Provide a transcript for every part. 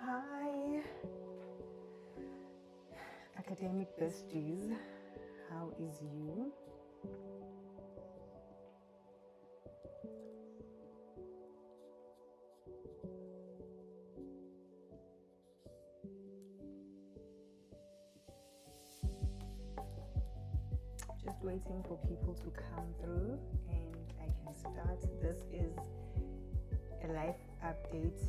Hi, academic besties. How is you? Just waiting for people to come through and I can start. This is a life update.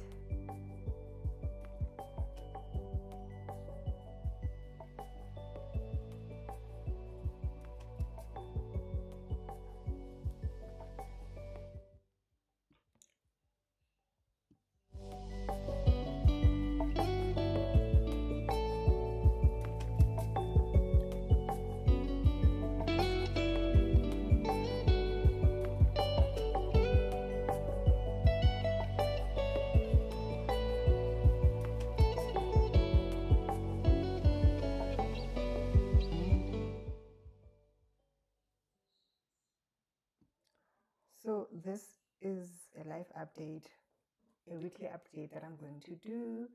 So this is a life update, a weekly update that I'm going to do,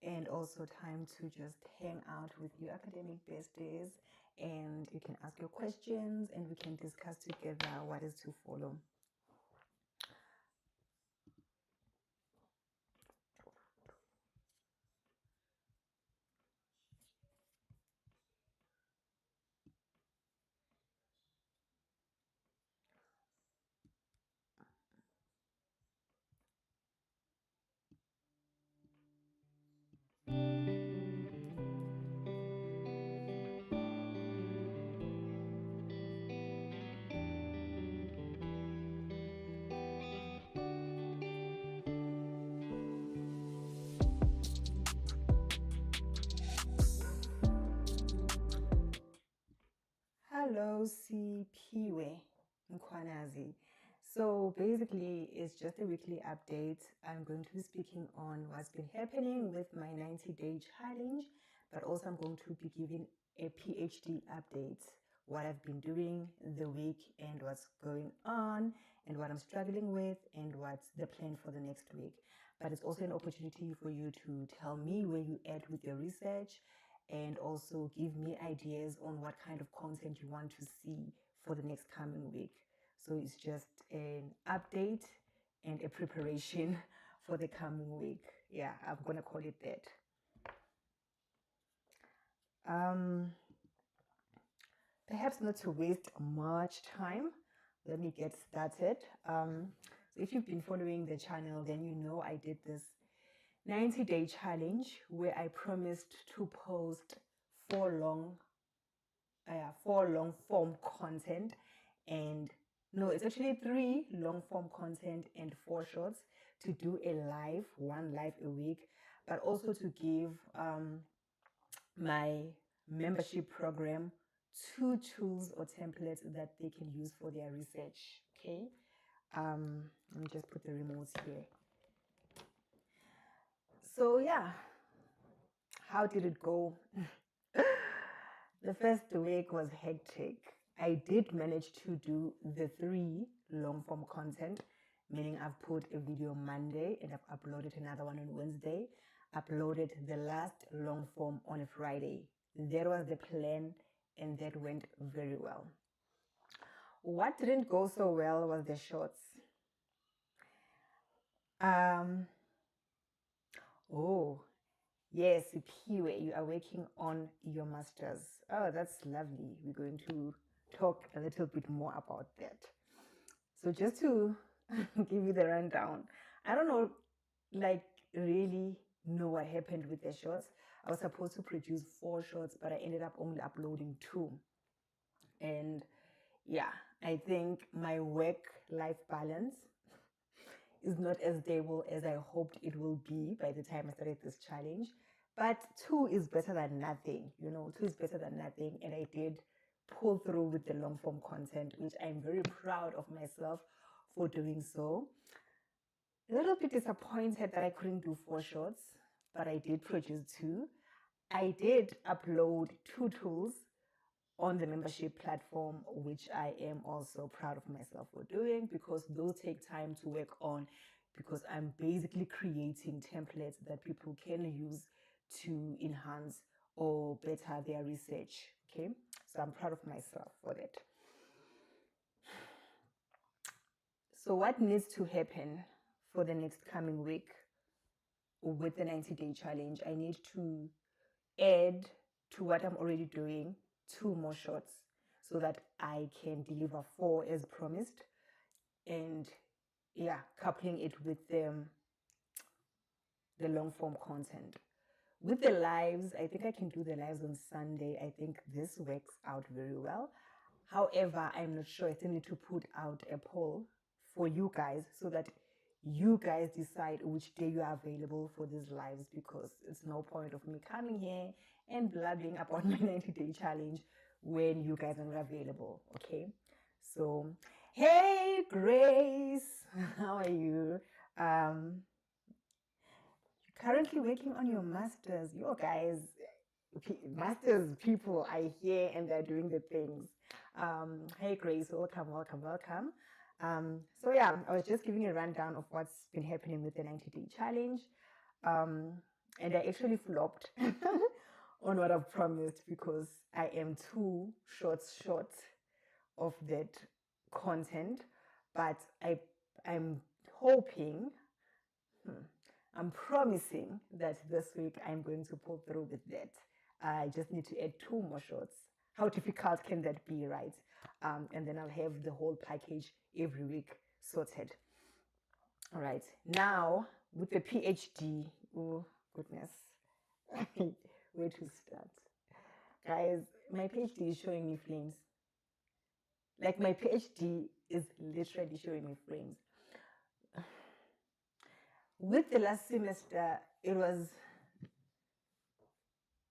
and also time to just hang out with you academic besties, and you can ask your questions and we can discuss together what is to follow. Hello, Sipiwe Mkwanazi. So basically, it's just a weekly update. I'm going to be speaking on what's been happening with my 90-day challenge, but also I'm going to be giving a PhD update, what I've been doing the week and what's going on and what I'm struggling with and what's the plan for the next week. But it's also an opportunity for you to tell me where you at with your research and also give me ideas on what kind of content you want to see for the next coming week. So it's just an update and a preparation for the coming week. Yeah, I'm gonna call it that. Perhaps not to waste much time, let me get started. So if you've been following the channel, then you know I did this 90-day challenge where I promised to post 4 long form content, and no, it's actually 3 long form content and 4 shorts, to do one live a week, but also to give my membership program 2 tools or templates that they can use for their research. Okay, let me just put the remotes here. So yeah, how did it go? The first week was hectic. I did manage to do the 3 long form content, meaning I've put a video Monday and I've uploaded another one on Wednesday, uploaded the last long form on a Friday. That was the plan and that went very well. What didn't go so well was the shorts. Oh, yes, Piwe, you are working on your master's. Oh, that's lovely. We're going to talk a little bit more about that. So just to give you the rundown, I don't know, really know what happened with the shorts. I was supposed to produce 4 shorts, but I ended up only uploading 2. And yeah, I think my work-life balance is not as stable as I hoped it will be by the time I started this challenge. But 2 is better than nothing, 2 is better than nothing. And I did pull through with the long form content, which I'm very proud of myself for doing so. A little bit disappointed that I couldn't do 4 shorts, but I did produce 2. I did upload 2 tools on the membership platform, which I am also proud of myself for doing, because those take time to work on because I'm basically creating templates that people can use to enhance or better their research. Okay, so I'm proud of myself for that. So what needs to happen for the next coming week with the 90-day challenge? I need to add to what I'm already doing 2 more shorts so that I can deliver 4 as promised, and yeah, coupling it with the long form content. With the lives, I think I can do the lives on Sunday. I think this works out very well. However, I'm not sure. I still need to put out a poll for you guys so that you guys decide which day you are available for these lives, because it's no point of me coming here and blabbing about my 90-day challenge when you guys are not available. Okay, so hey Grace, how are you? Currently working on your masters. You guys, masters people are here and they're doing the things. Hey Grace, welcome, welcome, welcome. So yeah, I was just giving a rundown of what's been happening with the 90-day challenge. And I actually flopped on what I've promised, because I am 2 shorts short of that content. But I'm hoping, I'm promising that this week I'm going to pull through with that. I just need to add 2 more shorts. How difficult can that be, right? And then I'll have the whole package every week sorted. All right. Now, with the PhD, oh, goodness. Where to start? Guys, my PhD is showing me flames. Like, my PhD is literally showing me flames. With the last semester, it was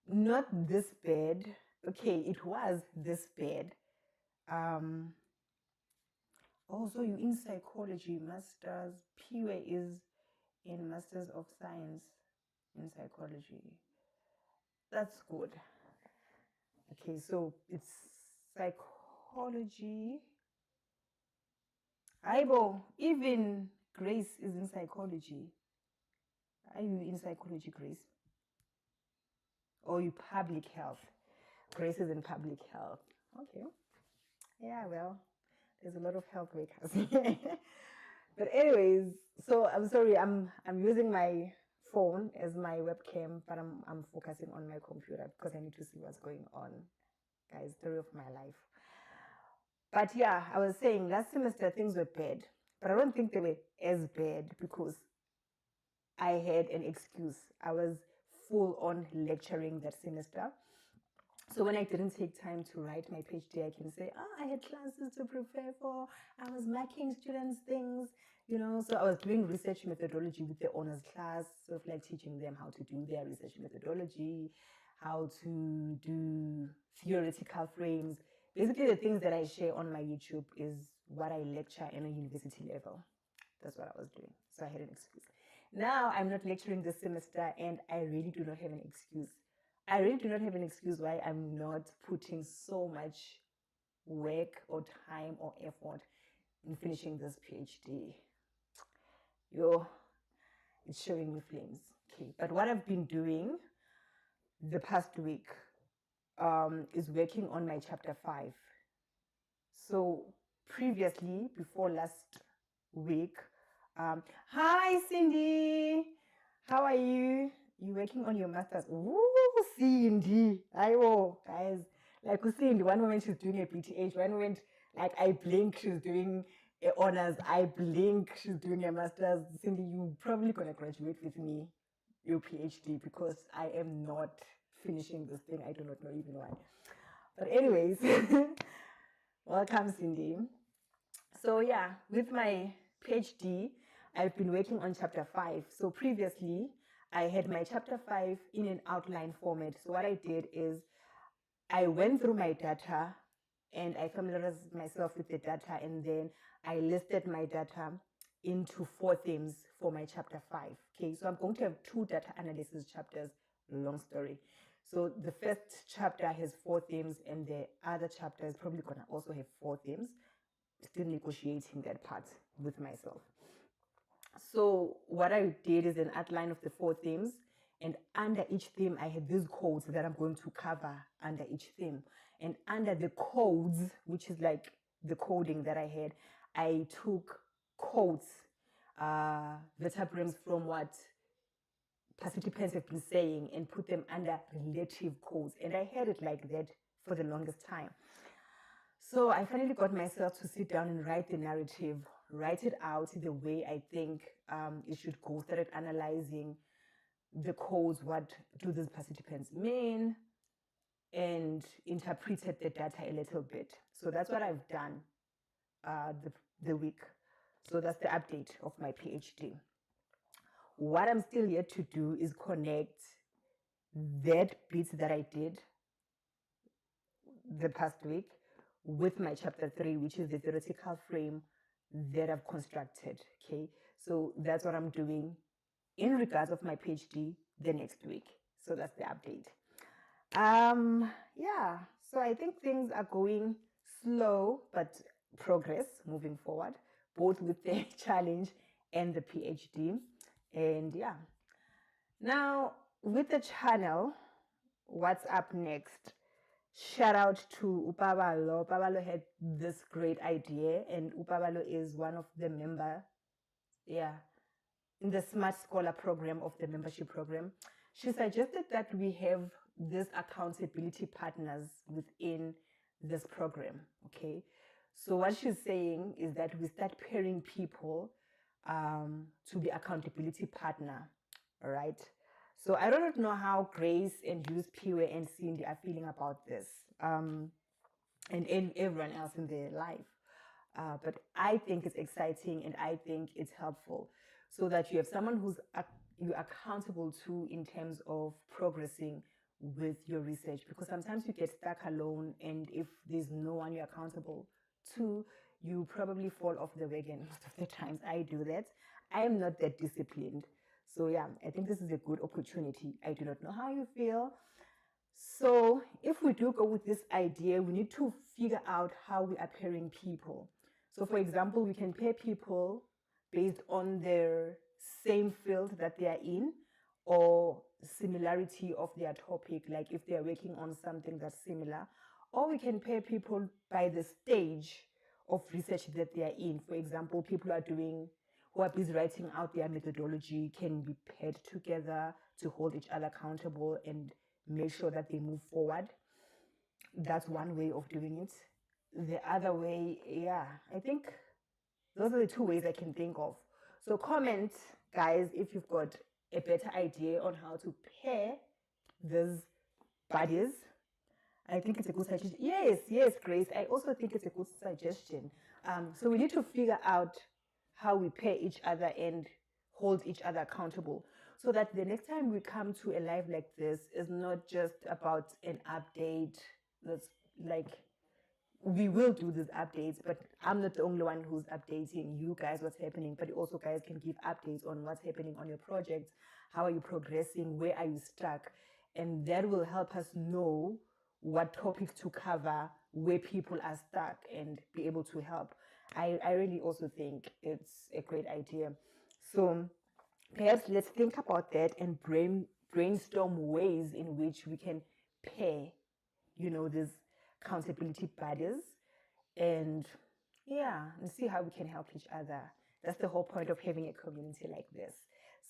not this bad. Okay, it was this bad. Also, you in psychology, masters. PhD is in Masters of Science in Psychology. That's good. Okay, so it's psychology. Aibo, even Grace is in psychology. Are you in psychology, Grace? Or you public health? Grace is in public health. Okay. Yeah, well, there's a lot of health workers. But anyways, so I'm sorry, I'm using my phone as my webcam, but I'm focusing on my computer because I need to see what's going on. Guys, story of my life. But yeah, I was saying last semester things were bad, but I don't think they were as bad because I had an excuse. I was full on lecturing that semester. So when I didn't take time to write my PhD, I can say, I had classes to prepare for. I was marking students' things, So I was doing research methodology with the honors class, sort of like teaching them how to do their research methodology, how to do theoretical frames. Basically, the things that I share on my YouTube is what I lecture at a university level. That's what I was doing. So I had an excuse. Now I'm not lecturing this semester, and I really do not have an excuse. I really do not have an excuse why I'm not putting so much work or time or effort in finishing this PhD. It's showing me flames. Okay, but what I've been doing the past week is working on my chapter 5. So previously, before last week, hi Cindy, how are you? You working on your masters? Ooh, Cindy. Guys. Like Cindy, one moment she's doing a PTH, one moment, like I blink, she's doing a honors, I blink, she's doing a master's. Cindy, you probably gonna graduate with me, your PhD, because I am not finishing this thing. I do not know even why. But anyways, welcome Cindy. So yeah, with my PhD, I've been working on chapter 5. So previously, I had my chapter 5 in an outline format. So what I did is I went through my data and I familiarized myself with the data, and then I listed my data into 4 themes for my chapter 5. Okay, so I'm going to have 2 data analysis chapters, long story. So the first chapter has 4 themes, and the other chapter is probably going to also have 4 themes. Still negotiating that part with myself. So what I did is an outline of the 4 themes, and under each theme I had these codes that I'm going to cover under each theme. And under the codes, which is like the coding that I had, I took quotes, vertebrums from what participants have been saying and put them under relative codes. And I had it like that for the longest time. So I finally got myself to sit down and write the narrative, write it out the way I think it should go, started analyzing the codes, what do these participants mean, and interpreted the data a little bit. So that's what I've done the week. So that's the update of my PhD. What I'm still yet to do is connect that bit that I did the past week with my chapter 3, which is the theoretical frame that I've constructed. Okay, so that's what I'm doing in regards of my PhD the next week. So that's the update. Yeah, so I think things are going slow, but progress moving forward, both with the challenge and the PhD. And yeah, now with the channel, what's up next? Shout out to Upabalo. Upabalo had this great idea, and Upabalo is one of the member, in the Smart Scholar program of the membership program. She suggested that we have these accountability partners within this program. Okay, so what she's saying is that we start pairing people to be accountability partner. All right. So I don't know how Grace and Hughes, Piwe, and Cindy are feeling about this, and everyone else in their life. But I think it's exciting and I think it's helpful, so that you have someone who's you're accountable to in terms of progressing with your research. Because sometimes you get stuck alone, and if there's no one you're accountable to, you probably fall off the wagon. Most of the times I do that. I am not that disciplined. So yeah, I think this is a good opportunity. I do not know how you feel. So if we do go with this idea, we need to figure out how we are pairing people. So for example, we can pair people based on their same field that they are in, or similarity of their topic, like if they are working on something that's similar. Or we can pair people by the stage of research that they are in. For example, people who are busy writing out their methodology can be paired together to hold each other accountable and make sure that they move forward. That's one way of doing it. The other way, I think those are the 2 ways I can think of. So comment, guys, if you've got a better idea on how to pair these buddies. I think it's a good suggestion. Yes, Grace. I also think it's a good suggestion. So we need to figure out how we pair each other and hold each other accountable, so that the next time we come to a live like this is not just about an update. That's like, we will do these updates, but I'm not the only one who's updating you guys what's happening, but also guys can give updates on what's happening on your projects. How are you progressing? Where are you stuck? And that will help us know what topics to cover, where people are stuck, and be able to help. I really also think it's a great idea. So perhaps let's think about that and brainstorm ways in which we can pair, these accountability buddies, and see how we can help each other. That's the whole point of having a community like this.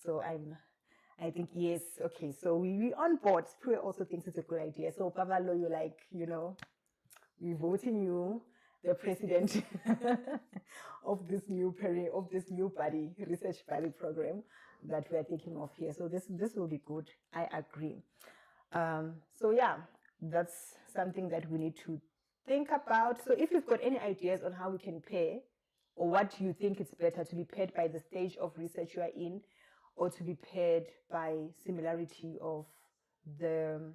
So I think, yes, okay, so we on board. Pure also thinks it's a good idea. So Pavalo, you're like, we're voting you the president of this new research buddy program that we're thinking of here. So this will be good. I agree. So yeah, that's something that we need to think about. So if you've got any ideas on how we can pair, or what you think it's better to be paired by the stage of research you are in, or to be paired by similarity of the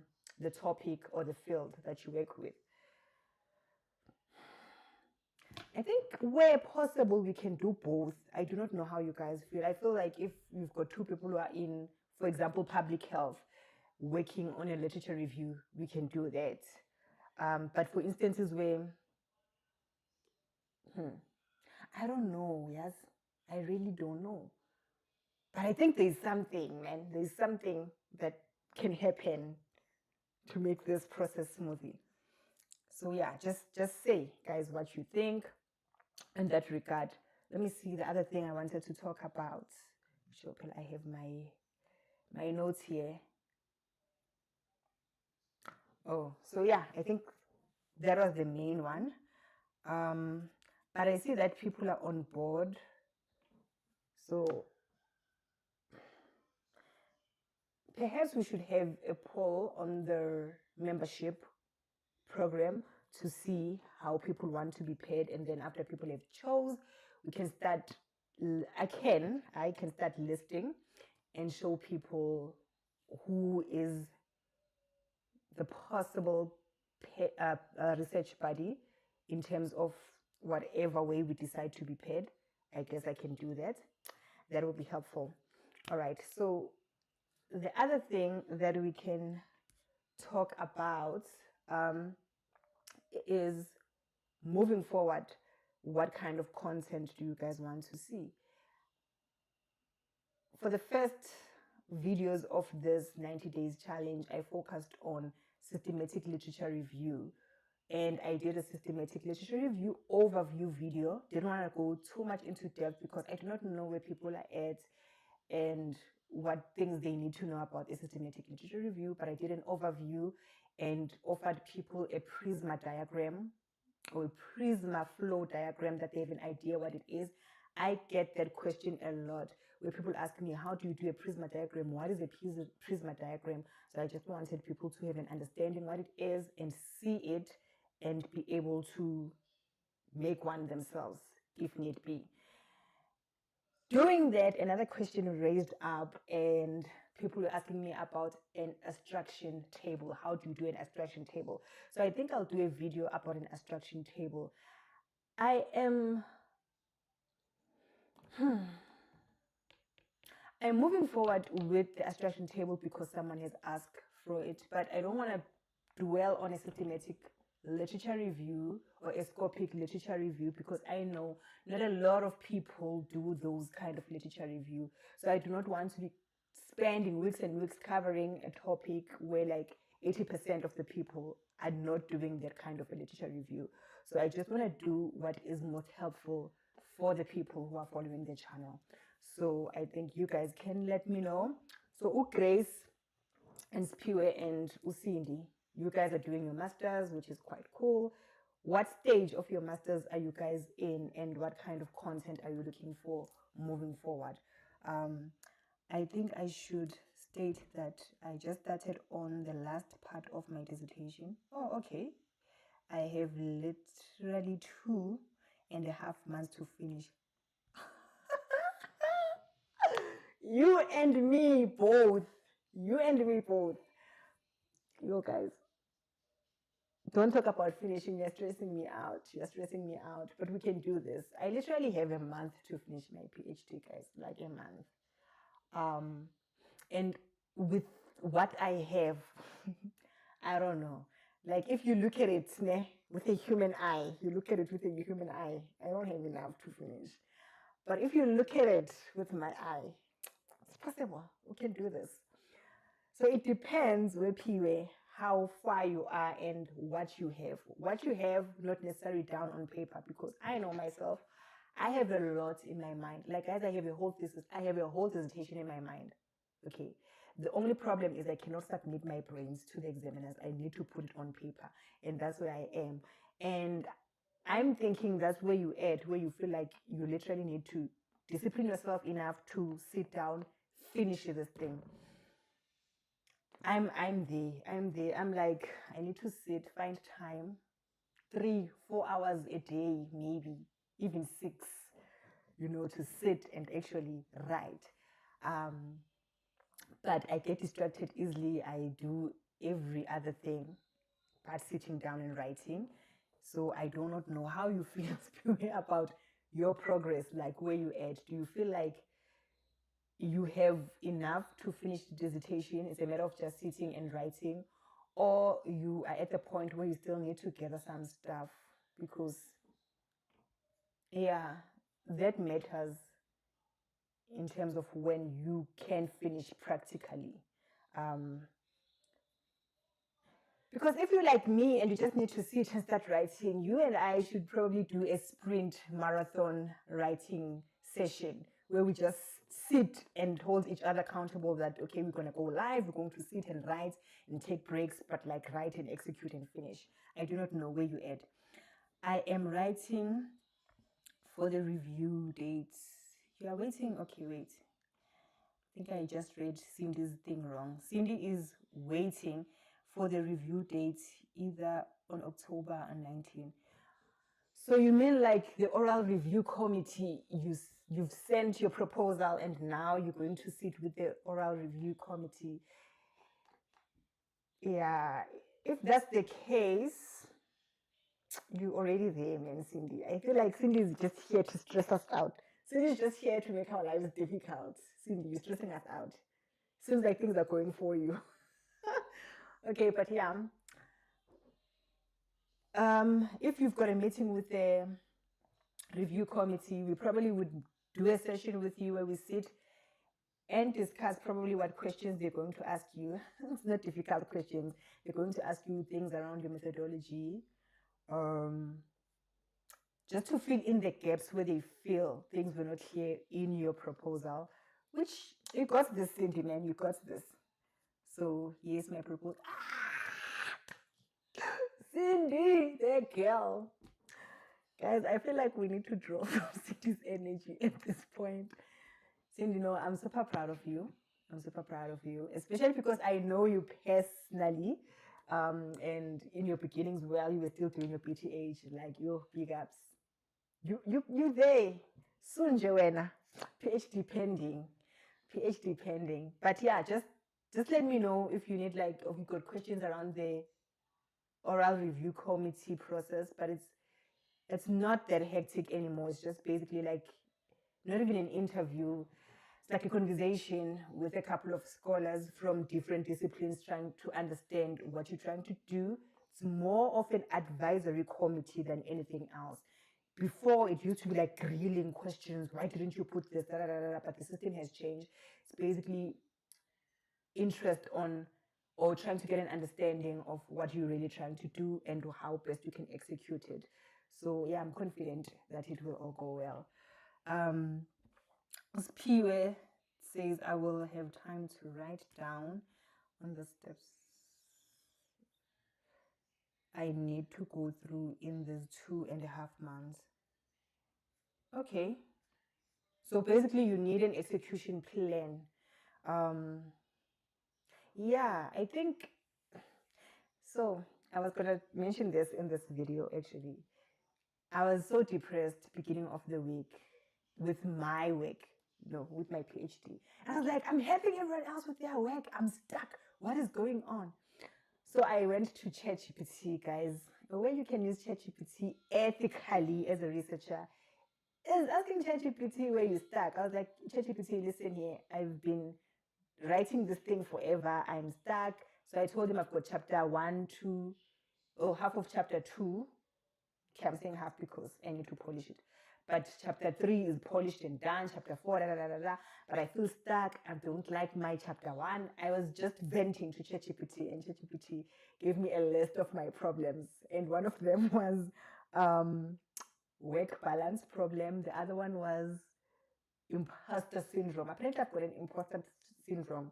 topic or the field that you work with. I think where possible, we can do both. I do not know how you guys feel. I feel like if you've got 2 people who are in, for example, public health, working on a literature review, we can do that. But for instances where, I don't know, yes, I really don't know. But I think there's something, man. There's something that can happen to make this process smoothly. So yeah, just say, guys, what you think in that regard. Let me see the other thing I wanted to talk about. Sure, I have my notes here. Oh, so yeah, I think that was the main one. But I see that people are on board. So perhaps we should have a poll on the membership program to see how people want to be paid, and then after people have chose, we can start. I can start listing and show people who is the possible research buddy in terms of whatever way we decide to be paid. I guess I can do that. That will be helpful. All right. So the other thing that we can talk about is moving forward. What kind of content do you guys want to see? For the first videos of this 90 days challenge, I focused on systematic literature review. And I did a systematic literature review overview video. Didn't want to go too much into depth because I do not know where people are at and what things they need to know about a systematic literature review, but I did an overview and offered people a prisma diagram or a prisma flow diagram that they have an idea what it is. I get that question a lot where people ask me, how do you do a prisma diagram? What is a prisma diagram? So I just wanted people to have an understanding what it is and see it and be able to make one themselves if need be. During that, another question raised up and people were asking me about an abstraction table. How do you do an abstraction table? So I think I'll do a video about an abstraction table. I'm moving forward with the abstraction table because someone has asked for it, but I don't want to dwell on a systematic literature review or a scopic literature review because I know not a lot of people do those kind of literature review. So I do not want to be spending weeks and weeks covering a topic where like 80% of the people are not doing that kind of a literature review. So I just want to do what is most helpful for the people who are following the channel. So I think you guys can let me know. So Grace and Spiwe and Usindi, you guys are doing your masters, which is quite cool. What stage of your masters are you guys in, and what kind of content are you looking for moving forward? I think I should state that I just started on the last part of my dissertation. Oh, okay. I have literally 2.5 months to finish. You and me both. You and me both. You guys, don't talk about finishing. You're stressing me out. You're stressing me out. But we can do this. I literally have a month to finish my PhD, guys. Like a month. And with what I have, I don't know. Like if you look at it with a human eye, you look at it with a human eye. I don't have enough to finish. But if you look at it with my eye, it's possible. We can do this. So it depends where Piwe, how far you are and what you have. What you have, not necessarily down on paper, because I know myself, I have a lot in my mind. Like guys, I have a whole thesis, I have a whole dissertation in my mind. Okay. The only problem is I cannot submit my brains to the examiners. I need to put it on paper. And that's where I am. And I'm thinking that's where you at, where you feel like you literally need to discipline yourself enough to sit down, finish this thing. I'm there. I'm like, I need to sit, find time, 3-4 hours a day, maybe even 6, to sit and actually write. But I get distracted easily. I do every other thing but sitting down and writing. So I do not know how you feel about your progress, like where you at. Do you feel like you have enough to finish the dissertation? It's a matter of just sitting and writing, or you are at the point where you still need to gather some stuff? Because yeah, that matters. in terms of when you can finish practically. Because if you're like me and you just need to sit and start writing, you and I should probably do a sprint marathon writing session where we just sit and hold each other accountable that, okay, we're going to go live, we're going to sit and write and take breaks, but like write and execute and finish. I do not know where you at. I am writing for the review dates. You are waiting? Okay, wait. I think I just read Cindy's thing wrong. Cindy is waiting for the review date either on October or 19. So you mean like the oral review committee, you've sent your proposal and now you're going to sit with the oral review committee? Yeah, if that's the case, you're already there, man, Cindy. I feel like Cindy is just here to stress us out. Cindy's just here to make our lives difficult. Cindy, you're stressing us out. Seems like things are going for you. Okay, but yeah. If you've got a meeting with the review committee, we probably would do a session with you where we sit and discuss probably what questions they're going to ask you. It's not difficult questions. They're going to ask you things around your methodology, just to fill in the gaps where they feel things were not clear in your proposal, which you got this, Cindy, man, you got this. So here's my proposal. Cindy, that girl. Guys, I feel like we need to draw from Cindy's energy at this point. Cindy, I'm super proud of you. I'm super proud of you, especially because I know you personally. And in your beginnings, while you were still doing your PTH, like your big ups. You there. Soon, Joanna. PhD pending. PhD pending. But yeah, just let me know if you need if you've got questions around the oral review committee process, but it's not that hectic anymore. It's just basically like not even an interview. It's like a conversation with a couple of scholars from different disciplines trying to understand what you're trying to do. It's more of an advisory committee than anything else. Before, it used to be like grilling questions. Why didn't you put this? Da, da, da, da, but the system has changed. It's basically interest on or trying to get an understanding of what you're really trying to do and how best you can execute it. So yeah, I'm confident that it will all go well. Spiwe says I will have time to write down on the steps I need to go through in these 2.5 months. Okay. So basically you need an execution plan. Yeah, I think so. I was gonna mention this in this video actually. I was so depressed beginning of the week with my work, with my PhD. And I was like, I'm helping everyone else with their work. I'm stuck. What is going on? So I went to ChatGPT, guys. The way you can use ChatGPT ethically as a researcher is asking ChatGPT where you stuck. I was like, ChatGPT, listen here. I've been writing this thing forever. I'm stuck. So I told him I've got chapter 1, 2, or half of chapter 2. Okay, I'm saying half because I need to polish it. But chapter 3 is polished and done. Chapter 4, da, da, da, da, da. But I feel stuck. I don't like my chapter 1. I was just venting to ChatGPT, and ChatGPT gave me a list of my problems. And one of them was work balance problem. The other one was imposter syndrome. Apparently, I've got an imposter syndrome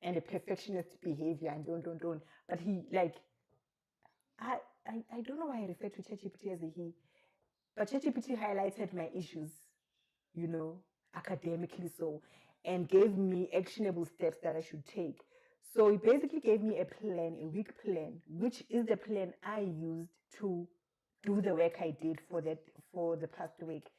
and a perfectionist behavior and don't. But he, I don't know why I refer to ChatGPT as a he, but ChatGPT highlighted my issues, academically so, and gave me actionable steps that I should take. So it basically gave me a plan, a week plan, which is the plan I used to do the work I did for the past week.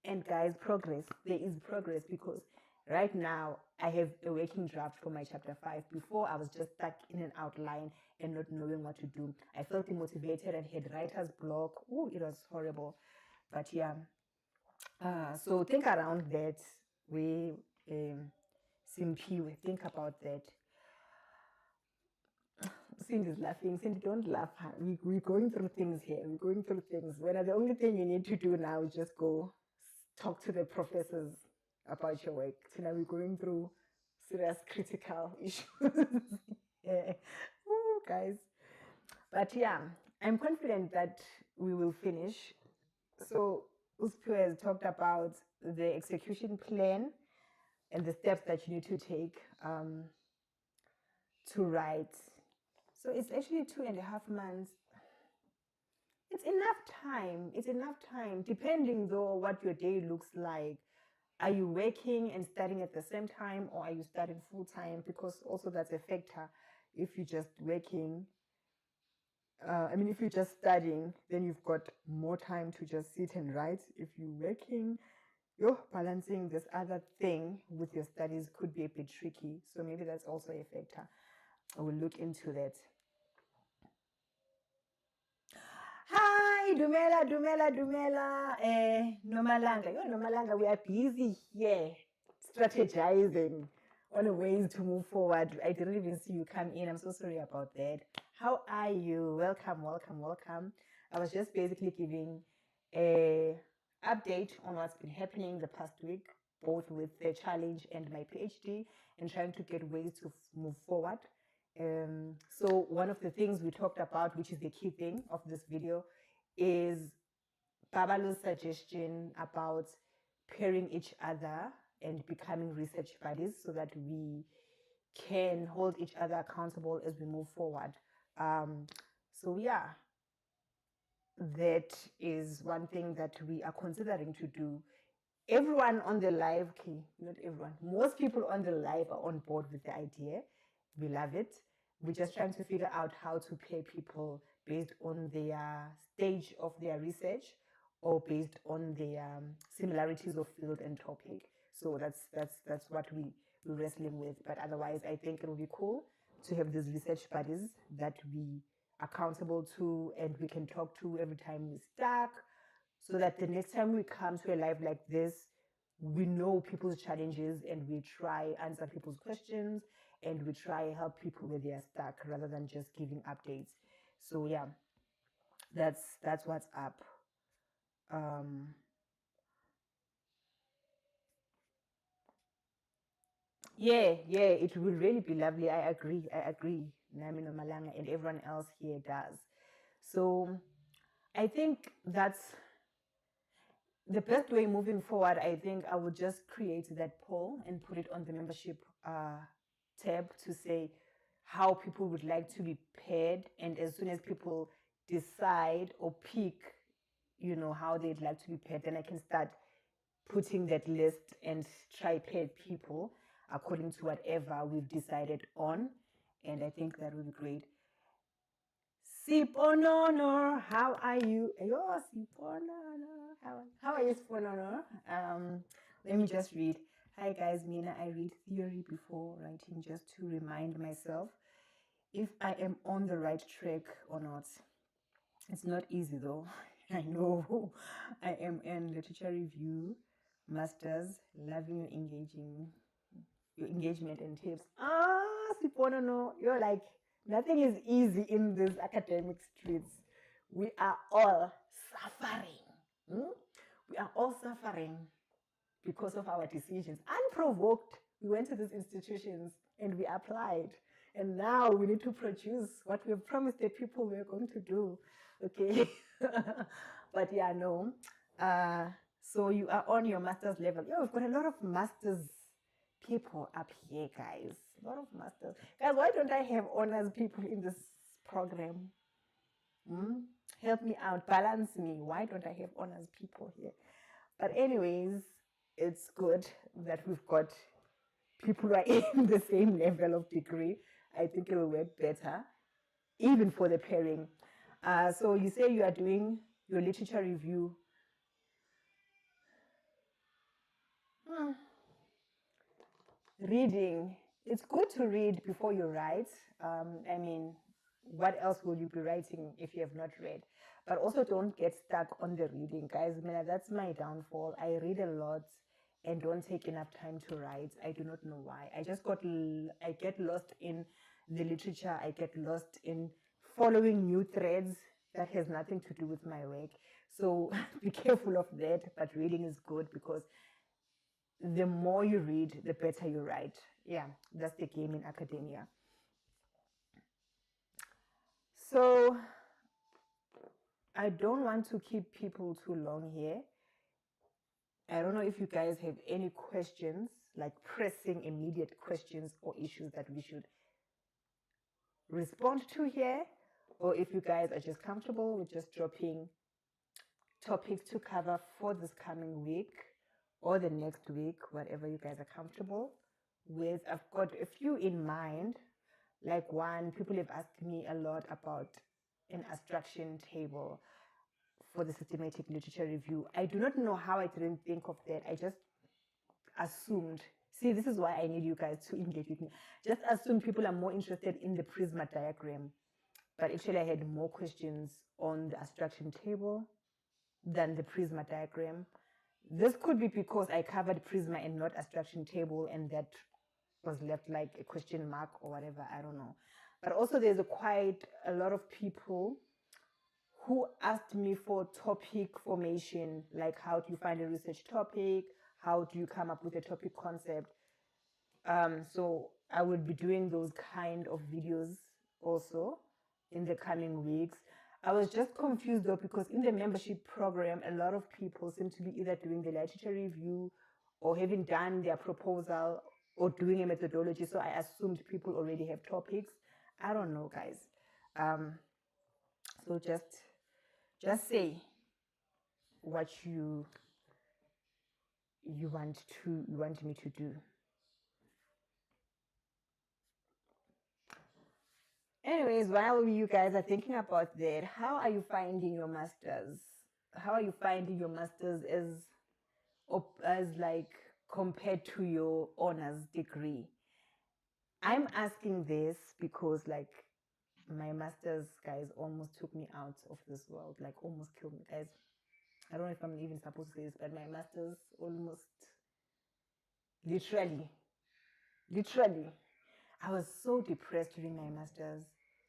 And guys, progress. There is progress because right now I have a working draft for my chapter 5. Before I was just stuck in an outline and not knowing what to do. I felt demotivated and had writer's block. Oh, it was horrible. But yeah. So think around that. We simply think about that. Cindy's laughing. Cindy, don't laugh. We're going through things here. We're going through things. When the only thing you need to do now is just go talk to the professors about your work. Now we're going through serious critical issues. Yeah. Ooh, guys. But yeah, I'm confident that we will finish. So Uspu has talked about the execution plan and the steps that you need to take to write. So it's actually 2.5 months. It's enough time. It's enough time, depending though what your day looks like. Are you working and studying at the same time, or are you studying full time? Because also that's a factor. If you're just working, if you're just studying, then you've got more time to just sit and write. If you're working, you're balancing this other thing with your studies could be a bit tricky. So maybe that's also a factor. I will look into that. Hi, Dumela. Nomalanga. Yo, Nomalanga, we are busy here strategizing on ways to move forward. I didn't even see you come in. I'm so sorry about that. How are you? Welcome. I was just basically giving a update on what's been happening the past week, both with the challenge and my PhD, and trying to get ways to move forward. So one of the things we talked about, which is the key thing of this video, is Babalo's suggestion about pairing each other and becoming research buddies so that we can hold each other accountable as we move forward. So yeah, that is one thing that we are considering to do. Everyone on the live, okay, not everyone, most people on the live are on board with the idea. We love it. We're just trying to figure out how to pair people based on their stage of their research or based on their similarities of field and topic. So that's what we're wrestling with. But otherwise, I think it will be cool to have these research buddies that we accountable to and we can talk to every time we're stuck, so that the next time we come to a live like this, we know people's challenges and we try answer people's questions and we try help people where they are stuck rather than just giving updates. So yeah, that's what's up. Yeah, it will really be lovely. I agree. Nami no Malanga and everyone else here does. So I think that's the best way moving forward. I think I would just create that poll and put it on the membership tab to say how people would like to be paired. And as soon as people decide or pick, how they'd like to be paired, then I can start putting that list and try paired people according to whatever we've decided on. And I think that would be great. Siponono, how are you? Yo, Siponono, how are you, Siponono? Let me just read. Hi guys, Mina, I read theory before writing just to remind myself if I am on the right track or not. It's not easy though. I know. I am in literature review, masters, loving your engagement and tips. Siponono, you're like, nothing is easy in these academic streets. We are all suffering. We are all suffering because of our decisions. Unprovoked, we went to these institutions and we applied. And now we need to produce what we have promised the people we're going to do. Okay. But yeah, no. So you are on your master's level. Yeah, we've got a lot of master's people up here, guys. A lot of masters. Guys, why don't I have honors people in this program? Help me out, balance me. Why don't I have honors people here? But anyways, it's good that we've got people who are in the same level of degree. I think it will work better, even for the pairing. So you say you are doing your literature review. Reading. It's good to read before you write. What else will you be writing if you have not read? But also don't get stuck on the reading, guys. That's my downfall. I read a lot and don't take enough time to write. I do not know why. I get lost in the literature. I get lost in following new threads that has nothing to do with my work. So be careful of that. But reading is good because the more you read, the better you write. Yeah, that's the game in academia. So I don't want to keep people too long here. I don't know if you guys have any questions, like pressing immediate questions or issues that we should respond to here, or if you guys are just comfortable with just dropping topics to cover for this coming week or the next week, whatever you guys are comfortable with. I've got a few in mind. Like one, people have asked me a lot about an abstraction table for the systematic literature review. I do not know how I didn't think of that. I just assumed. See, this is why I need you guys to engage with me. Just assume people are more interested in the Prisma diagram. But actually, I had more questions on the abstraction table than the Prisma diagram. This could be because I covered Prisma and not abstraction table, and that was left like a question mark or whatever, I don't know. But also there's quite a lot of people who asked me for topic formation, like how do you find a research topic, how do you come up with a topic concept. So I will be doing those kind of videos also in the coming weeks. I was just confused though, because in the membership program, a lot of people seem to be either doing the literature review or having done their proposal or doing a methodology. So I assumed people already have topics. I don't know, guys. So just say what you want me to do. Anyways, while you guys are thinking about that, how are you finding your masters? How are you finding your masters as like compared to your honors degree? I'm asking this because like my masters, guys, almost took me out of this world, like almost killed me, guys. I don't know if I'm even supposed to say this, but my masters almost literally, I was so depressed during my masters.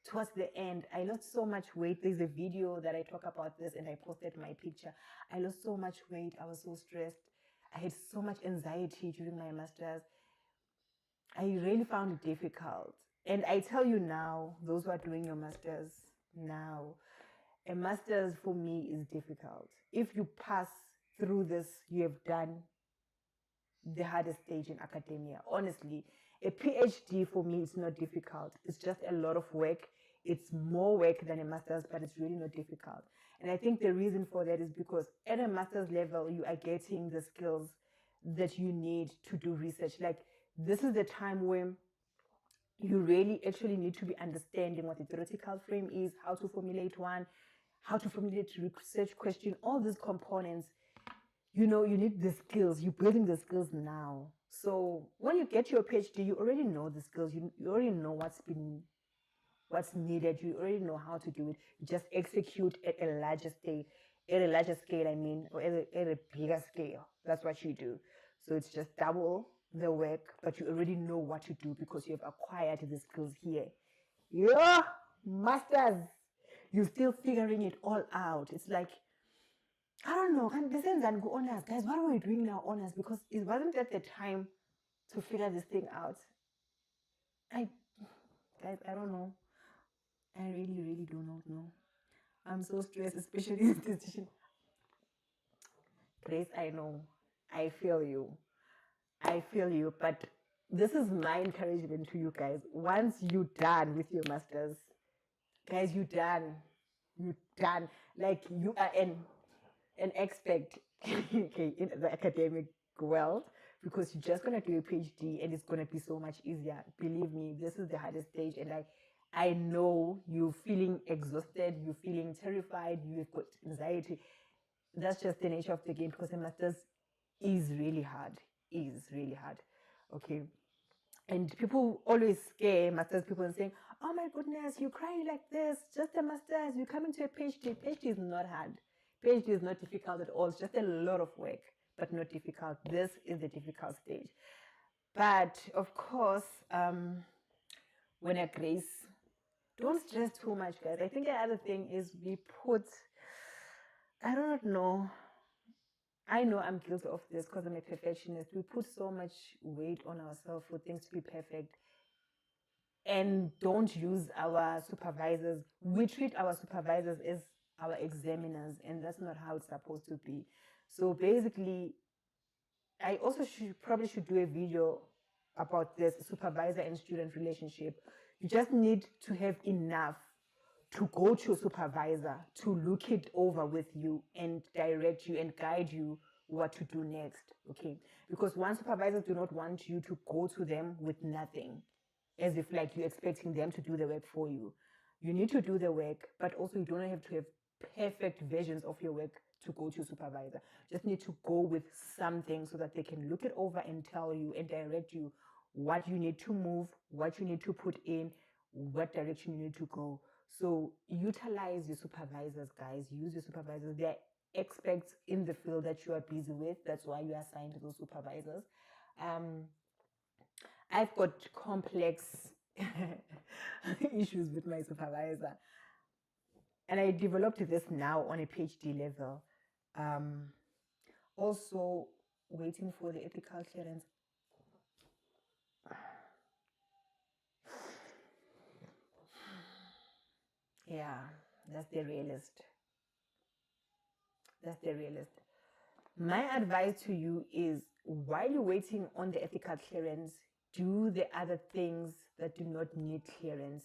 Towards the end, I lost so much weight. There's a video that I talk about this and I posted my picture. I lost so much weight. I was so stressed. I had so much anxiety during my masters. I really found it difficult. And I tell you now, those who are doing your masters now, a master's for me is difficult. If you pass through this, you have done the hardest stage in academia. Honestly, a PhD for me is not difficult. It's just a lot of work. It's more work than a master's, but it's really not difficult. And I think the reason for that is because at a master's level, you are getting the skills that you need to do research. Like, this is the time when you really actually need to be understanding what the theoretical frame is, how to formulate one, how to formulate research question, all these components. You know, you need the skills. You're building the skills now. So when you get your PhD, you already know the skills. You already know what's needed. You already know how to do it. You just execute at a larger scale. At a larger scale, I mean, or at a bigger scale. That's what you do. So it's just double the work, but you already know what to do because you have acquired the skills here. Yeah, masters, you're still figuring it all out. It's like, I don't know, and besides that, go honors, guys. What are we doing now, honors? Because it wasn't at the time to figure this thing out. Guys, I don't know. I really, really do not know. I'm so stressed, especially in this decision. Grace, I know. I feel you. I feel you. But this is my encouragement to you guys. Once you're done with your masters, guys, you're done. You're done. Like, you are an expert okay, in the academic world, because you're just going to do a PhD and it's going to be so much easier. Believe me, this is the hardest stage, and I know you're feeling exhausted, you're feeling terrified, you've got anxiety. That's just the nature of the game, because a master's is really hard. Okay. And people always scare masters people and saying, oh my goodness, you cry like this, just a master's, you're coming to a PhD. PhD is not hard. PhD is not difficult at all. It's just a lot of work, but not difficult. This is the difficult stage. But of course, when a Grace, don't stress too much, guys. I think the other thing is I don't know, I know I'm guilty of this because I'm a perfectionist. We put so much weight on ourselves for things to be perfect and don't use our supervisors. We treat our supervisors as our examiners, and that's not how it's supposed to be. So basically, I also probably should do a video about this supervisor and student relationship. You just need to have enough to go to a supervisor to look it over with you and direct you and guide you what to do next. Okay, because one supervisors do not want you to go to them with nothing, as if like you're expecting them to do the work for you. You need to do the work, but also you don't have to have perfect versions of your work to go to supervisor. Just need to go with something so that they can look it over and tell you and direct you what you need to move, what you need to put in, what direction you need to go. So utilize your supervisors, guys. Use your supervisors. They're experts in the field that you are busy with. That's why you are assigned to those supervisors. I've got complex issues with my supervisor. And I developed this now on a PhD level. Also, waiting for the ethical clearance. Yeah, that's the realist. That's the realist. My advice to you is while you're waiting on the ethical clearance, do the other things that do not need clearance.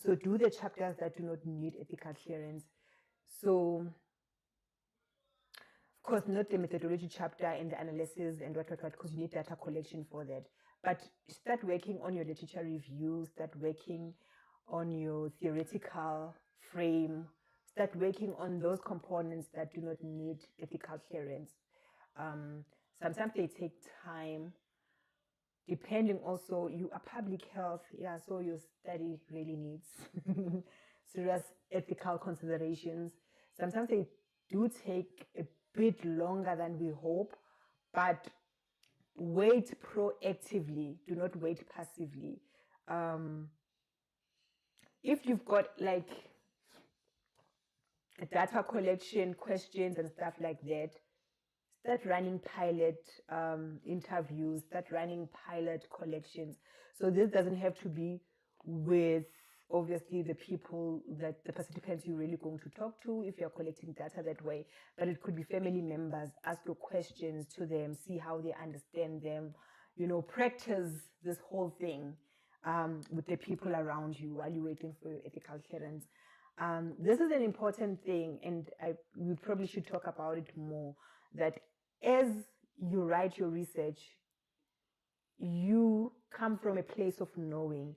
So do the chapters that do not need ethical clearance. So, of course, not the methodology chapter and the analysis and what, because you need data collection for that. But start working on your literature review, start working on your theoretical frame, start working on those components that do not need ethical clearance. Sometimes they take time, depending also, you are public health, yeah, so your study really needs serious ethical considerations. Sometimes they do take a bit longer than we hope, but wait proactively, do not wait passively. If you've got like data collection questions and stuff like that, start running pilot interviews, start running pilot collections. So this doesn't have to be with obviously the people that the participants you're really going to talk to if you're collecting data that way, but it could be family members. Ask your questions to them, see how they understand them, practice this whole thing with the people around you while you're waiting for your ethical clearance. This is an important thing, and we probably should talk about it more, that as you write your research, you come from a place of knowing.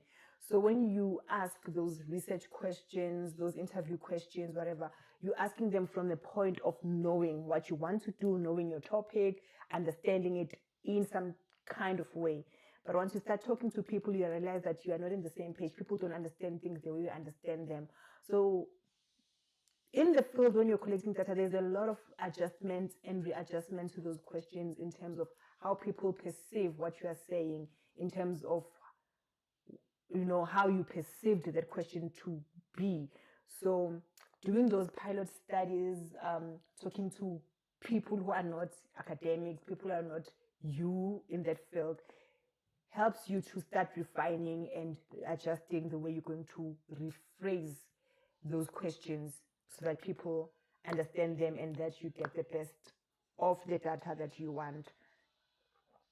So when you ask those research questions, those interview questions, whatever, you're asking them from the point of knowing what you want to do, knowing your topic, understanding it in some kind of way. But once you start talking to people, you realize that you are not in the same page. People don't understand things the way you understand them. So in the field, when you're collecting data, there's a lot of adjustments and readjustments to those questions in terms of how people perceive what you are saying, in terms of how you perceived that question to be. So doing those pilot studies, talking to people who are not academics, people who are not you in that field, helps you to start refining and adjusting the way you're going to rephrase those questions so that people understand them and that you get the best of the data that you want.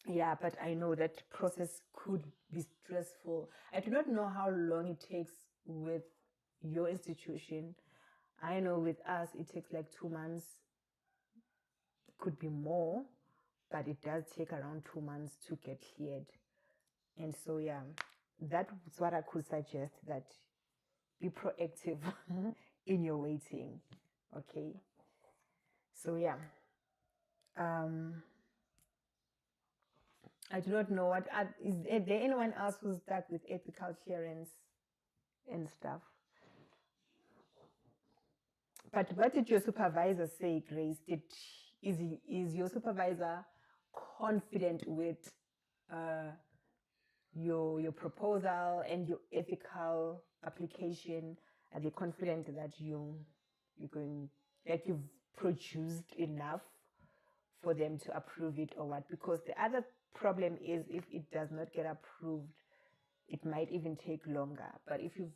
Yeah, but I know that process could be stressful. I do not know how long it takes with your institution. I know with us it takes like 2 months, could be more, but it does take around 2 months to get cleared. And so, yeah, that's what I could suggest, that be proactive in your waiting. Okay. So, yeah. I do not know is there anyone else who's stuck with ethical clearance and stuff? But what did your supervisor say, Grace? Is your supervisor confident with your proposal and your ethical application? Are they confident that you're going, that you've produced enough for them to approve it or what. Because the other problem is if it does not get approved, it might even take longer. But if you've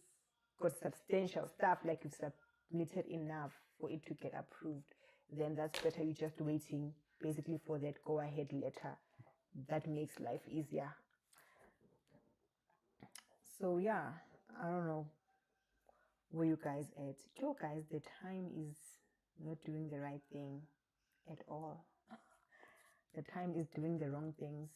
got substantial stuff, like you've submitted enough for it to get approved, then that's better. You're just waiting basically for that go ahead letter. That makes life easier. So yeah, I don't know where you guys at. Yo guys, the time is not doing the right thing at all. The time is doing the wrong things.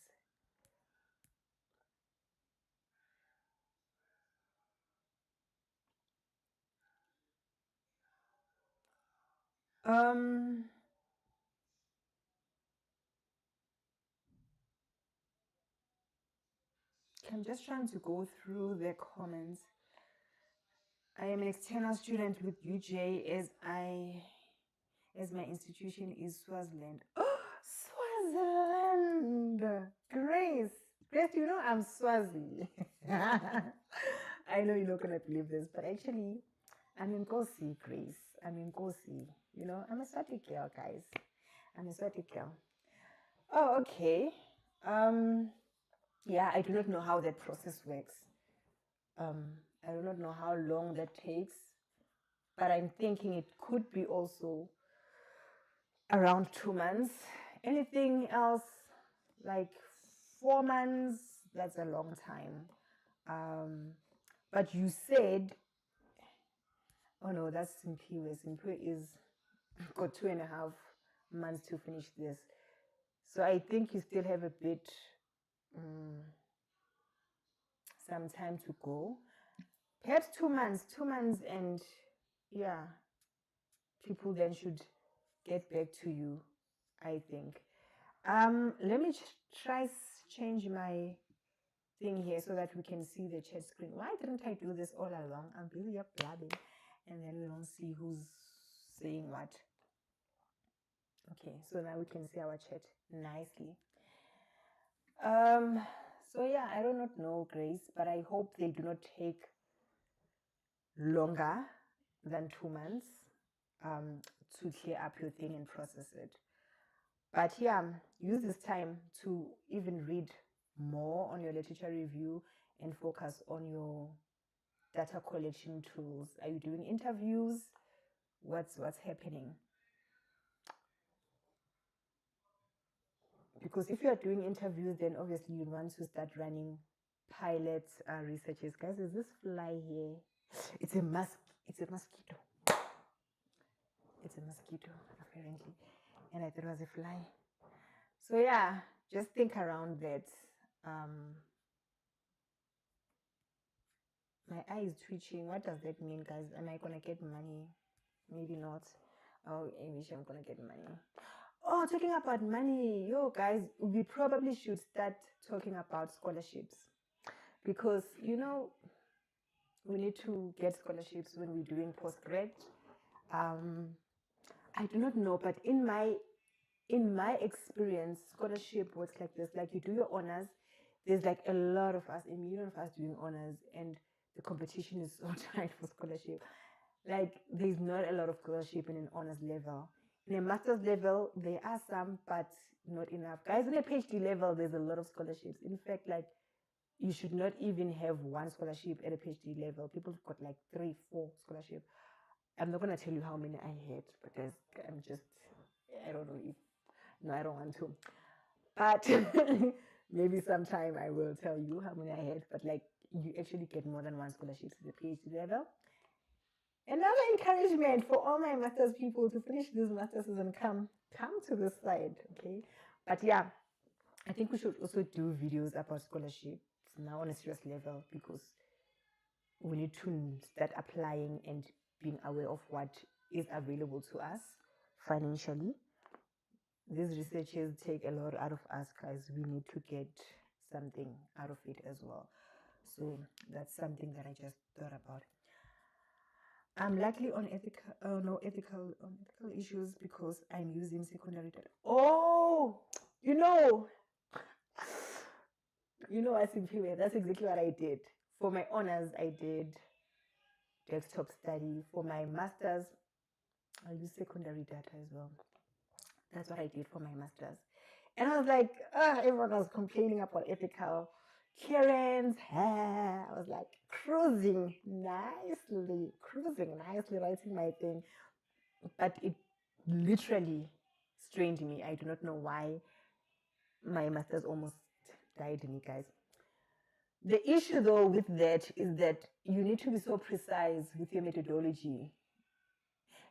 I'm just trying to go through the comments. I am an external student with UJ as my institution is Swaziland. Oh, Swaziland! Grace! Grace, you know I'm Swazi. I know you're not going to believe this, but actually, I'm in Kosi, Grace. I'm in Kosi. You know, I'm a Swati girl, guys. I'm a Swati girl. Oh, okay. Yeah, I do not know how that process works. I do not know how long that takes, but I'm thinking it could be also around 2 months. Anything else like 4 months, that's a long time. But you said, oh no, that's Simpiwe. Simpiwe is got 2.5 months to finish this. So I think you still have a bit, some time to go. Perhaps 2 months, and yeah, people then should get back to you, I think. Let me try change my thing here so that we can see the chat screen. Why didn't I do this all along? I'm busy up blabbing, and then we don't see who's saying what. Okay, so now we can see our chat nicely. So yeah, I do not know, Grace, but I hope they do not take longer than 2 months to clear up your thing and process it. But yeah, use this time to even read more on your literature review and focus on your data collection tools. Are you doing interviews? What's happening? Because if you are doing interviews, then obviously you want to start running pilot researches. Guys, is this fly here? It's a mosquito. It's a mosquito, apparently. And I thought it was a fly. So yeah, just think around that. My eye is twitching. What does that mean, guys? Am I gonna get money? Maybe not. Oh, I wish I'm gonna get money. Oh, talking about money, yo guys, we probably should start talking about scholarships, because you know we need to get scholarships when we're doing postgrad. I do not know, but in my experience, scholarship works like this. Like you do your honors, there's like a lot of us, a million of us doing honors, and the competition is so tight for scholarship. Like there's not a lot of scholarship in an honors level. In a master's level, there are some, but not enough. Guys, in a PhD level, there's a lot of scholarships. In fact, like you should not even have one scholarship at a PhD level. People have got like 3, 4 scholarships. I'm not gonna tell you how many I had, but I don't know if no, I don't want to. But maybe sometime I will tell you how many I had. But like you actually get more than one scholarship to the PhD level. Another encouragement for all my masters people to finish this masters and come to this side, okay? But yeah, I think we should also do videos about scholarships now on a serious level, because we need to start applying and being aware of what is available to us financially. These researchers take a lot out of us, guys. We need to get something out of it as well. So that's something that I just thought about. I'm likely on ethical issues because I'm using secondary data. Oh, you know, I think that's exactly what I did. For my honors, I did desktop study. For my masters, I use secondary data as well. That's what I did for my master's. And I was like, everyone was complaining about ethical clearance. I was like cruising nicely, writing my thing. But it literally strained me. I do not know why my master's almost died me, guys. The issue though with that is that you need to be so precise with your methodology.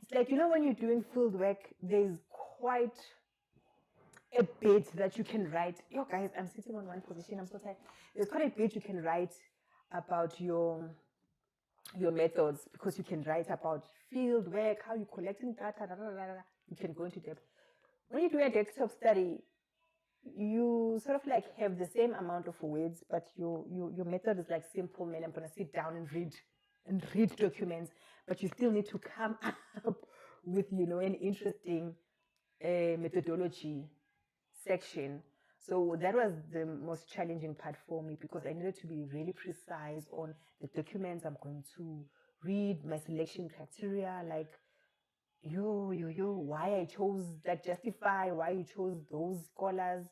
It's like, when you're doing field work, there's quite a bit that you can write. Yo, guys, I'm sitting on one position. I'm so tired. There's quite a bit you can write about your methods, because you can write about field work, how you're collecting data. You can go into depth. When you do a desktop study, you sort of like have the same amount of words, but your method is like simple. Man, I'm gonna sit down and read documents, but you still need to come up with an interesting methodology section. So that was the most challenging part for me, because I needed to be really precise on the documents I'm going to read, my selection criteria, like why I chose that, justify why you chose those scholars.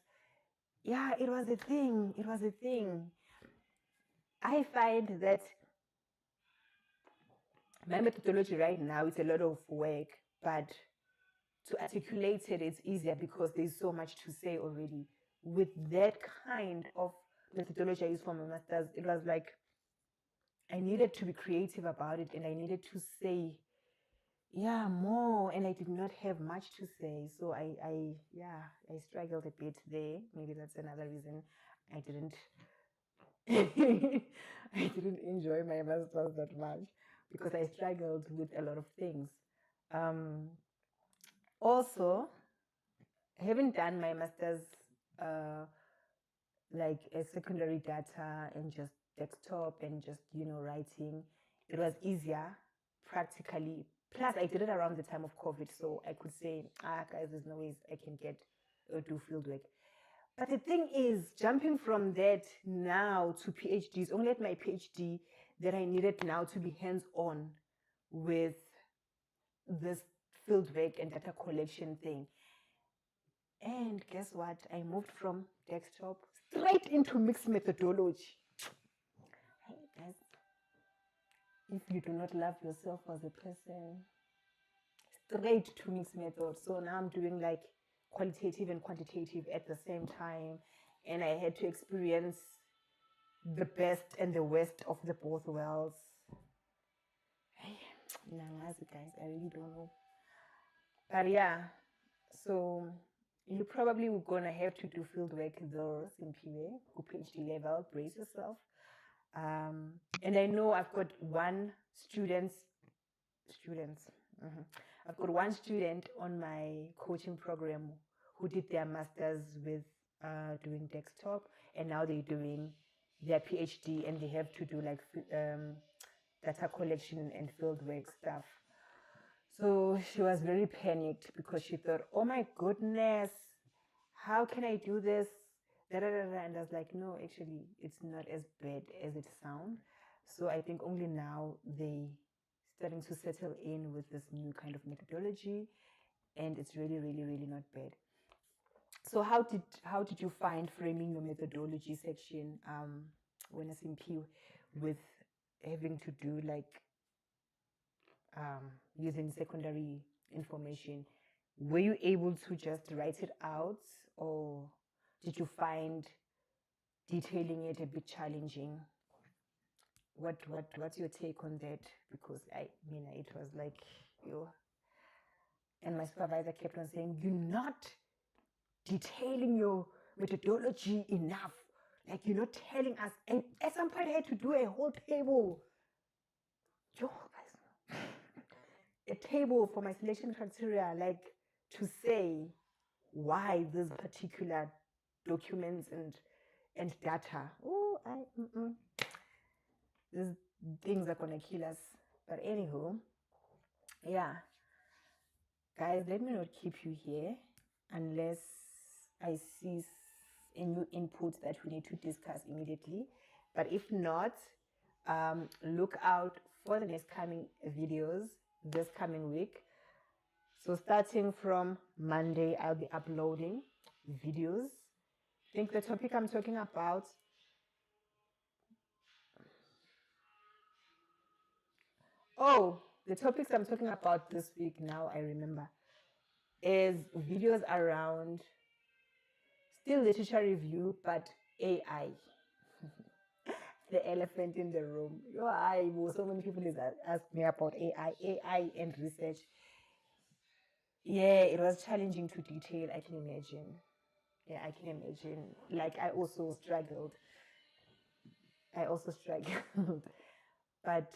Yeah, it was a thing. I find that my methodology right now is a lot of work, but to articulate it, it's easier because there's so much to say already. With that kind of methodology I used for my master's, it was like I needed to be creative about it, and I needed to say, more, and I did not have much to say. So I struggled a bit there. Maybe that's another reason I didn't I didn't enjoy my master's that much, because I struggled with a lot of things. Also, having done my master's like a secondary data and just desktop and just writing, it was easier practically. Plus, I did it around the time of COVID, so I could say, guys, there's no ways I can get or do field work. But the thing is, jumping from that now to PhD, it's only at my PhD that I needed now to be hands-on with this field work and data collection thing. And guess what? I moved from desktop straight into mixed methodology. Hey guys, if you do not love yourself as a person, straight to mixed method. So now I'm doing like qualitative and quantitative at the same time. And I had to experience the best and the worst of the both worlds. Now, as guys, I really don't know. But yeah, so you probably were gonna have to do field work though, simply or PhD level. Brace yourself. And I know I've got one students. I've got one student on my coaching program who did their masters with doing desktop, and now they're doing their PhD, and they have to do like data collection and fieldwork stuff. So she was very panicked because she thought, oh my goodness, how can I do this? And I was like, no, actually, it's not as bad as it sounds. So I think only now they starting to settle in with this new kind of methodology, and it's really, really, really not bad. So how did you find framing your methodology section when SMP with having to do like using secondary information? Were you able to just write it out, or did you find detailing it a bit challenging? What's your take on that? Because I mean, it was like you, and my supervisor kept on saying, you're not detailing your methodology enough. Like, you're not telling us. And at some point I had to do a whole table. A table for my selection criteria, like to say why this particular documents and data. These things are gonna kill us. But anywho, yeah. Guys, let me not keep you here unless I see a new input that we need to discuss immediately. But if not, look out for the next coming videos this coming week. So starting from Monday, I'll be uploading videos. I think the topic I'm talking about the topics I'm talking about this week, now I remember, is videos around still literature review, but AI. The elephant in the room. So many people ask me about AI and research. Yeah, it was challenging to detail, I can imagine. Yeah, I can imagine. Like, I also struggled. But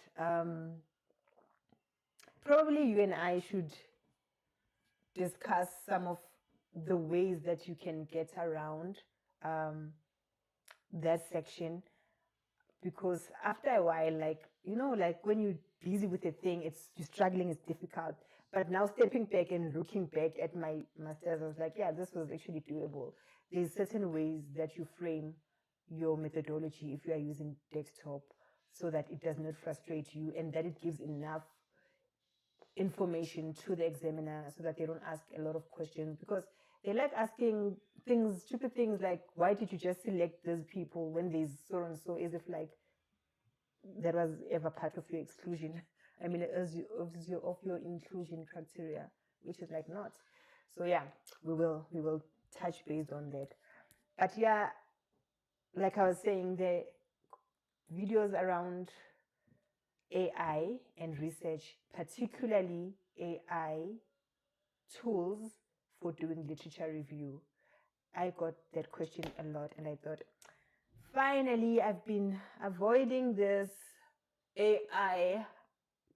probably you and I should discuss some of the ways that you can get around that section, because after a while, like, like when you're busy with a thing, you're struggling, it's difficult. But now stepping back and looking back at my master's, I was like, yeah, this was actually doable. There's certain ways that you frame your methodology if you are using desktop, so that it does not frustrate you and that it gives enough information to the examiner so that they don't ask a lot of questions, because they like asking stupid things like, why did you just select these people when there's so and so, as if like that was ever part of your exclusion. I mean, of your inclusion criteria, which is like not. So yeah, we will touch based on that. But yeah, like I was saying, the videos around AI and research, particularly AI tools for doing literature review. I got that question a lot, and I thought, finally, I've been avoiding this AI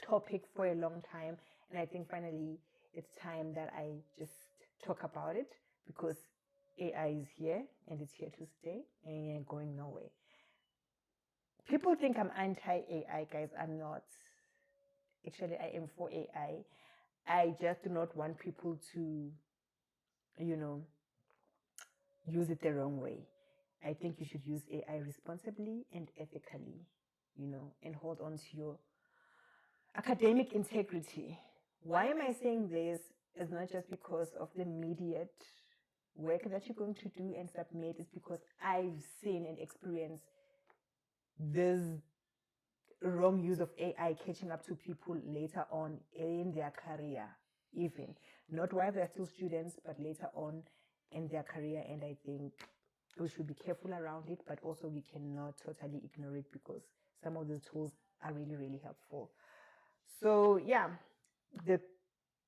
topic for a long time, and I think finally it's time that I just talk about it, because AI is here and it's here to stay and ain't going nowhere. People think I'm anti-AI, guys. I'm not. Actually, I am for AI. I just do not want people to, use it the wrong way. I think you should use AI responsibly and ethically, and hold on to your academic integrity. Why am I saying this? Is not just because of the immediate work that you're going to do and submit, it's because I've seen and experienced this wrong use of AI catching up to people later on in their career, even. Not while they're still students, but later on in their career. And I think we should be careful around it, but also we cannot totally ignore it, because some of these tools are really, really helpful. So yeah, the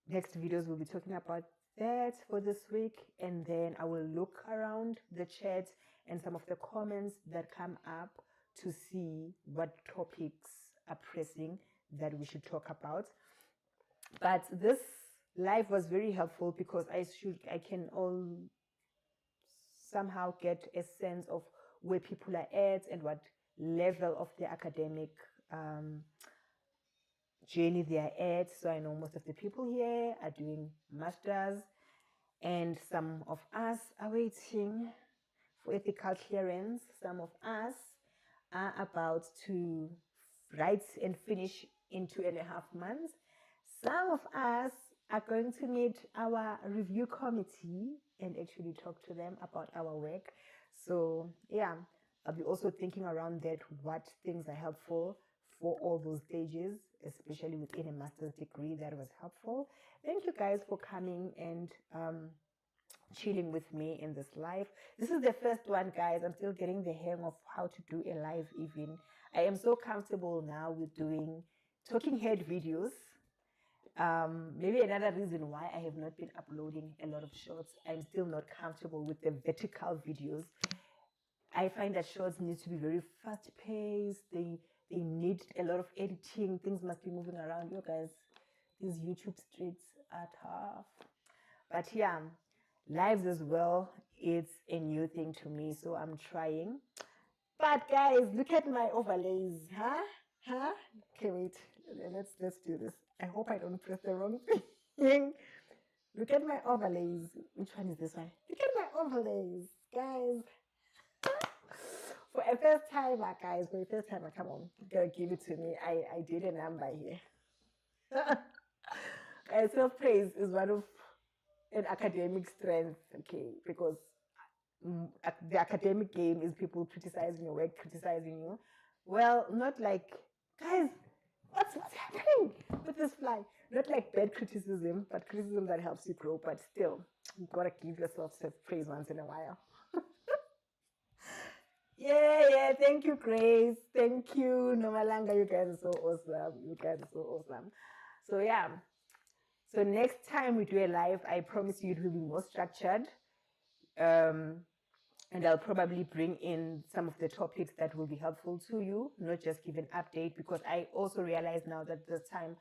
next videos we'll be talking about that for this week, and then I will look around the chat and some of the comments that come up to see what topics are pressing that we should talk about. But this live was very helpful, because I can all somehow get a sense of where people are at and what level of the academic journey they are at. So I know most of the people here are doing masters, and some of us are waiting for ethical clearance. Some of us are about to write and finish in 2.5 months. Some of us are going to meet our review committee and actually talk to them about our work. So yeah, I'll be also thinking around that, what things are helpful for all those stages, especially within a master's degree. That was helpful. Thank you guys for coming and chilling with me in this live. This is the first one, guys. I'm still getting the hang of how to do a live even. I am so comfortable now with doing talking head videos. Maybe another reason why I have not been uploading a lot of shorts, I'm still not comfortable with the vertical videos. I find that shorts need to be very fast paced. They need a lot of editing. Things must be moving around. You guys, these YouTube streets are tough. But yeah, lives as well, it's a new thing to me, so I'm trying. But guys, look at my overlays, huh? Okay, wait, let's do this. I hope I don't press the wrong thing. Look at my overlays. Which one is this one? Look at my overlays, guys. For a first timer, guys, come on, you gotta give it to me. I did a number here. Self-praise is one of an academic strength, okay, because the academic game is people criticizing your work, criticizing you. Well, not like, guys, what's happening with this fly? Not like bad criticism, but criticism that helps you grow. But still, you gotta give yourself self-praise once in a while. Yeah. Thank you, Grace. Thank you, Nomalanga. You guys are so awesome. You guys are so awesome. So yeah. So next time we do a live, I promise you it will be more structured. And I'll probably bring in some of the topics that will be helpful to you, not just give an update, because I also realize now that this time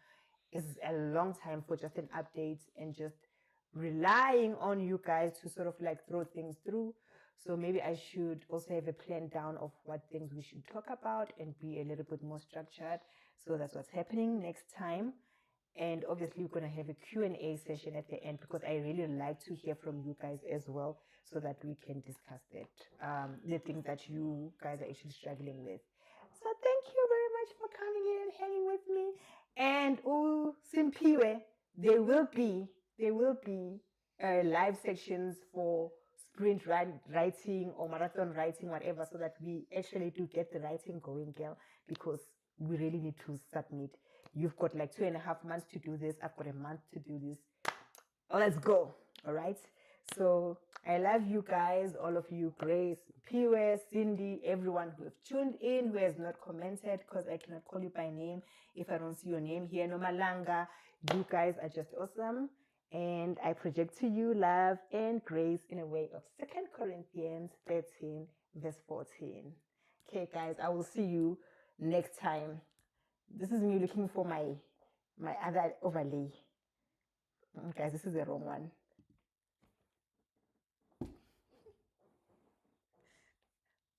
is a long time for just an update and just relying on you guys to sort of like throw things through. So maybe I should also have a plan down of what things we should talk about and be a little bit more structured. So that's what's happening next time. And obviously we're going to have a Q&A session at the end, because I really like to hear from you guys as well, so that we can discuss that, the things that you guys are actually struggling with. So thank you very much for coming in and hanging with me. And Simpiwe, there will be live sections for sprint writing or marathon writing, whatever, so that we actually do get the writing going, girl, because we really need to submit. You've got like 2.5 months to do this. I've got a month to do this. Let's go. All right. So I love you guys, all of you, Grace, Piwe, Cindy, everyone who have tuned in, who has not commented, because I cannot call you by name if I don't see your name here. No Malanga. You guys are just awesome. And I project to you love and grace in a way of 2 Corinthians 13, verse 14. Okay, guys, I will see you next time. This is me looking for my other overlay. Guys, this is the wrong one.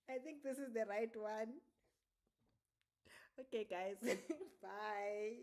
I think this is the right one. Okay, guys. Bye.